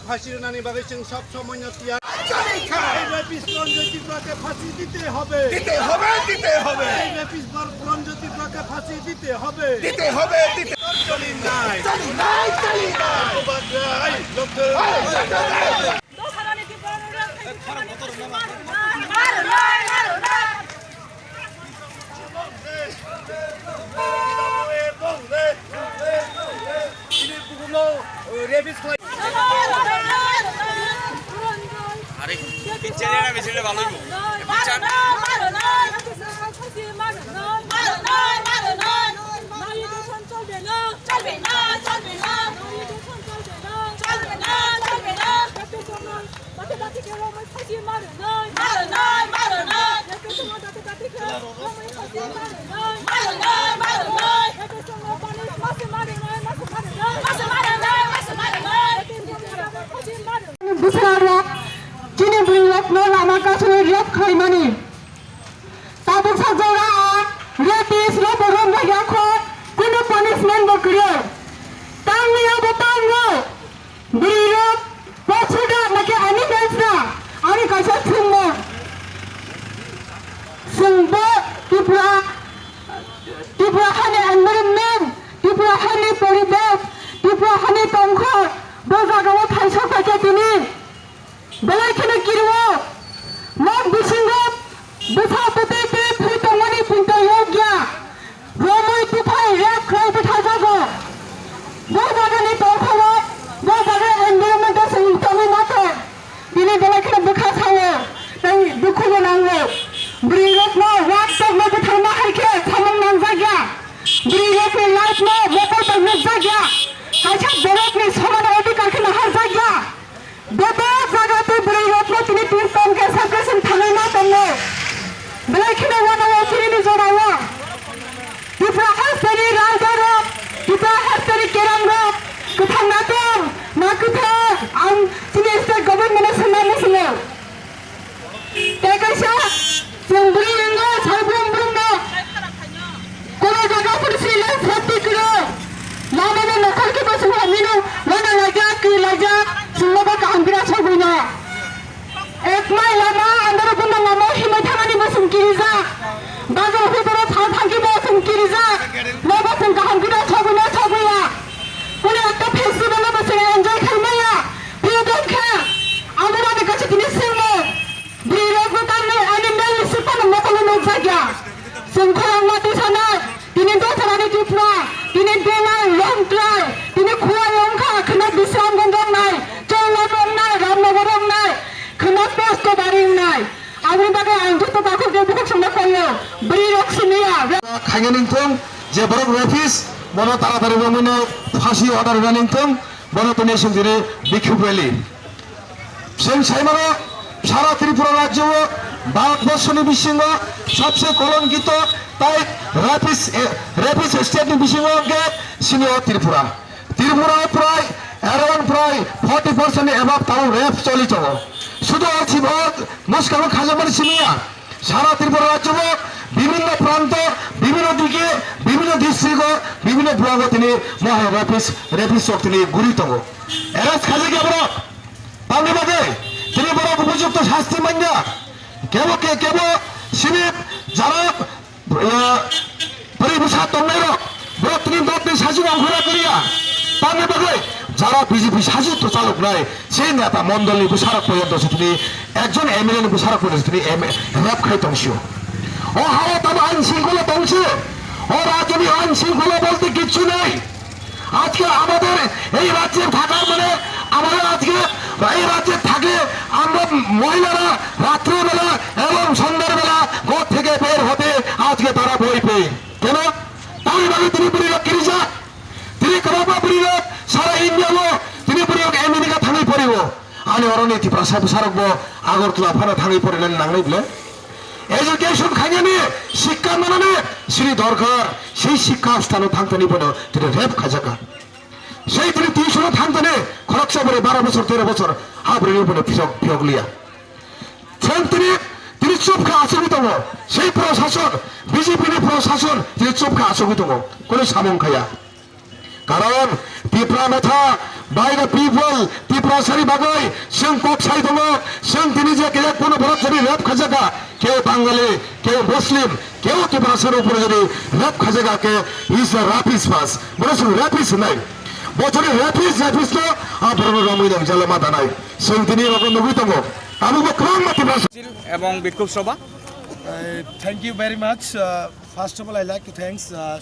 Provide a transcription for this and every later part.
ফাঁসির নানি বাগে সব সময় ফাঁসি দিতে হবে ফাঁসি দিতে হবে চলি নাই আরে পিকচারে না বেশি ভালো হইব picture Kini beriak nola maka sulit lihat kaimani. Tapi saja rapis lo borom banyak kok. Kuno punishment berkira. Tangi apa tangi? Beriak pasuda nak ani besra. Ani kasih semua. Semua tiba hani environment, tiba hani peribad, tiba hani tongkol. Berjaga thaisa pakai ini. Belai kena kira, mak bisingap, besar putih pintu mani pintu yoga, ramai tupai rak kau betah jago. Berjaga ni tongkol, berjaga environment sehingga mata. Ini belai kena bekas hawa, dan buku menanggu. Beriak no, waktu mau betah mahal ke, sama nang jaga. Beriak ni life no, waktu tak jaga. Kaca berat ni sama nak lebih kaki mahal jaga. Bapa jaga tu beriak no, ini turun ke sampai sentani mata no. Belai kena wana wajib ini zorawa. Kita harus dari raja, kita harus dari kerangga. Kita natung, nak kita am sini setiap government mana semua. Tekasya, sembunyi enggak, saya belum no. Kalau jaga persilan satu kilo. Lama ni nakal kita semua minum, mana lagi, semua bakal hampir sabunya. Ekmai lama, antara pun lama himai thangani masuk kiriza. Bagai hutara thangki masuk kiriza. Lama sengkah hampir sabunya. Kuni akta festival masuk enjoy kermaya. Piadon kah? Amara ni kasih jenis semua. Beriak bukan ni animal siapa nak makan saja. Sengkang mati sana. Tini tu sana ni jupra. Tini dengar long try. Tini kuat long kah. Kena bisam gondong nai. Jangan long nai. Ramnagorong nai. Kena pos ko baring nai. Awin bagai anjut tu takut dia bukan sama kaya. Beriak senia. Kaya ningtung. Je borok refis. Bono taratari bono ফাঁসি order ningtung. Bono tu nation dire বিক্ষোভ rally. Seng saya mana সারা ত্রিপুরা রাজ্য ভারতবর্ষ বিশ্বঙ্গ সবচেয়ে কলঙ্কিত তাই র্যাপিস state বিশ্বঙ্গে senior ত্রিপুরায় প্রায় around প্রায় 40% above তাও র্যাপ চলিত শুধু আছে বহুত মুসকাম খাজামারি সিনিয়া সারা ত্রিপুরা রাজ্য বিভিন্ন প্রান্ত বিভিন্ন দিকে বিভিন্ন ডিস্ট্রিক্ট বিভিন্ন ব্লক তিনি মহা র্যাপিস তিনি গুরিত এরাজ খাজে কে বড় বাংলা বাদে তিনি বড় উপযুক্ত শাস্তি মান্য কেবল সিনিপ যারা পরিবেশা তন্নাইর বড় তিনি দত্তি শাসন অংশরা করিয়া বাংলা বাদে যারা বিজেপি শাসিত চালক নয় সেই নেতা মন্ডলী বিচারক পর্যন্ত তিনি একজন এমএলএ বিচারক পর্যন্ত তিনি র্যাপ খাই তংশ ও হাওয়া তবে আইন শৃঙ্খলা তংশ ও রাজ্যে আইন শৃঙ্খলা বলতে কিচ্ছু নেই আজকে আমাদের এই রাজ্যে থাকার মানে আমাদের আজকে এই রাজ্যে থাকে আমরা মহিলারা রাত্রিবেলা এবং সন্ধ্যাবেলা ঘর থেকে বের হতে আজকে তারা বই পেয়ে কেন তাই বলে তিনি পরিবার কিরিজা তিনি কবাবা পরিবার সারা ইন্ডিয়া তিনি পরিবার আমেরিকা থানায় পড়িব আনি অরনীতি প্রসাদ সারব আগরতলা ফানা থানায় পড়িলেন নাংলাই বলে এডুকেশন খাইনি শিক্ষা মানে শ্রী দরকার সেই শিক্ষা স্থানে থাকতে নিবেন তিনি রেপ খাজাকা সেই তিনি টিউশনে থাকতে খরচ করে 12 বছর 13 বছর হাবরের উপরে ফিরক লিয়া তিনি চুপ খা আচরিতম সেই প্রশাসন বিজেপির প্রশাসন তিনি চুপ খা আচরিতম কোন সামং খাইয়া কারণ ত্রিপুরা মেথা বাইরে পিপল ত্রিপুরা সারি বাগৈ जों কক সারি দङ जों তিনি যে কে কোনো ভারত যদি রেপ খাজাকা কেউ বাঙালি কেউ মুসলিম কেউ ত্রিপুরা সারি উপরে যদি রেপ খাজাকা কে ইজ আ রাপিস পাস বলেছ রাপিস নাই বছরে রাপিস তো আপনার রমই দাম জালে মাথা নাই जों তিনি রকম নবী দङ আমি বক্রম ত্রিপুরা এবং বিক্ষোভ সভা Thank you very much. First of all, I like to thank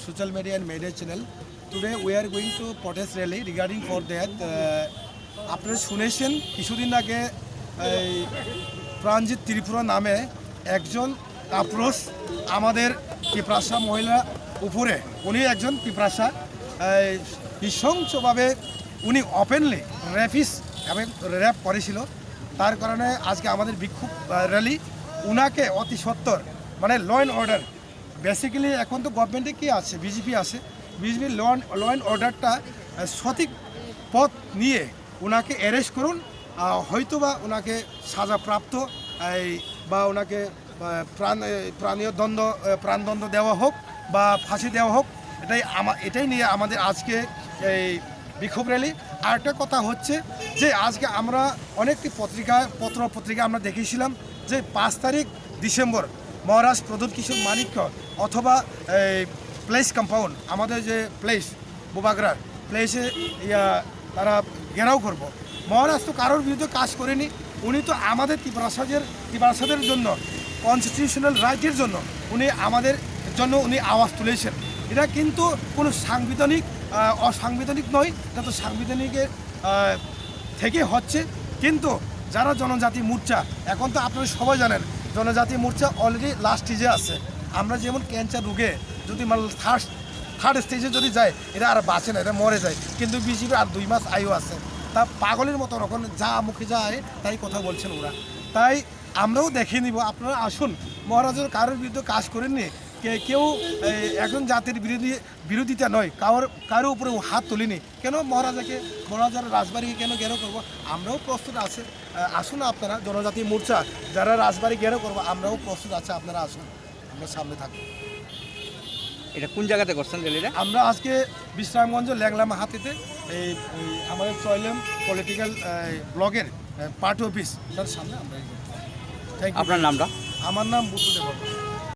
social media and media channel. Today we are going to protest rally regarding for that. আপনারা শুনেছেন কিছুদিন আগে প্রাণজিৎ ত্রিপুরা নামে একজন কাপুরুষ আমাদের পিপ্রাসা মহিলা উপরে উনি একজন পিপ্রাসা নৃশংসভাবে উনি ওপেনলি র্যাপিস এবং র্যাপ করেছিল তার কারণে আজকে আমাদের বিক্ষোভ র্যালি উনাকে অতি সত্বর মানে ল অ্যান্ড অর্ডার বেসিক্যালি এখন তো গভর্নমেন্টে কি আছে বিজেপি আছে বিজেপির ল অ্যান্ড অর্ডারটা সঠিক পথ নিয়ে ওনাকে অ্যারেস্ট করুন হয়তোবা ওনাকে সাজাপ্রাপ্ত বা ওনাকে প্রাণদণ্ড দেওয়া হোক বা ফাঁসি দেওয়া হোক এটাই নিয়ে আমাদের আজকে এই বিক্ষোভ র্যালি। আরেকটা কথা হচ্ছে যে আজকে আমরা অনেকটি পত্রিকা আমরা দেখেছিলাম যে 5 তারিখ ডিসেম্বর মহারাজ প্রদ্যুৎ কিশোর মানিক্য অথবা প্লেস কম্পাউন্ড আমাদের যে প্লেস বোবাগড়ার প্লেসে তারা ঘেরাও করব। মহারাজ তো কারোর বিরুদ্ধে কাজ করেনি, উনি তো আমাদের ত্রিপুরাসাদের জন্য কনস্টিটিউশনাল রাইটের জন্য উনি আমাদের জন্য উনি আওয়াজ তুলেছেন। এটা কিন্তু কোনো অসাংবিধানিক নয়, এটা তো সাংবিধানিকের থেকে হচ্ছে। কিন্তু যারা জনজাতি মোর্চা এখন তো আপনারা সবাই জানেন জনজাতি মোর্চা অলরেডি লাস্ট স্টেজে আছে। আমরা যেমন ক্যান্সার রোগে যদি থার্ড স্টেজে যদি যায় এটা আর বাঁচে না, এটা মরে যায়, কিন্তু বিজেপি আর 2 মাস আয়ু আছে। তা পাগলের মতো রকম যা মুখে যায় তাই কথা বলছেন ওরা। তাই আমরাও দেখে নিব, আপনারা আসুন। মহারাজের কারোর বিরুদ্ধে কাজ করেননি, কেউ একজন জাতির বিরোধিতা নয়, কারোর উপরে হাত তুলিনি। কেন মহারাজার রাজবাড়িকে কেন ঘেরাও করবো? আমরাও প্রস্তুত আছে, আসুন আপনারা জনজাতি মোর্চা যারা রাজবাড়ি ঘেরাও করবো আমরাও প্রস্তুত আছে, আপনারা আসুন, আমরা সামনে থাকবো। এটা কোন জায়গাতে করছেন র্যালিটা? আমরা আজকে বিশ্রামগঞ্জ ল্যাংলাম হাতিতে এই আমাদের চয়লাম পলিটিক্যাল ব্লগের পার্টি অফিস তার সামনে আমরা। Thank you. আপনার নামটা? আমার নাম বুদ্ধদেব।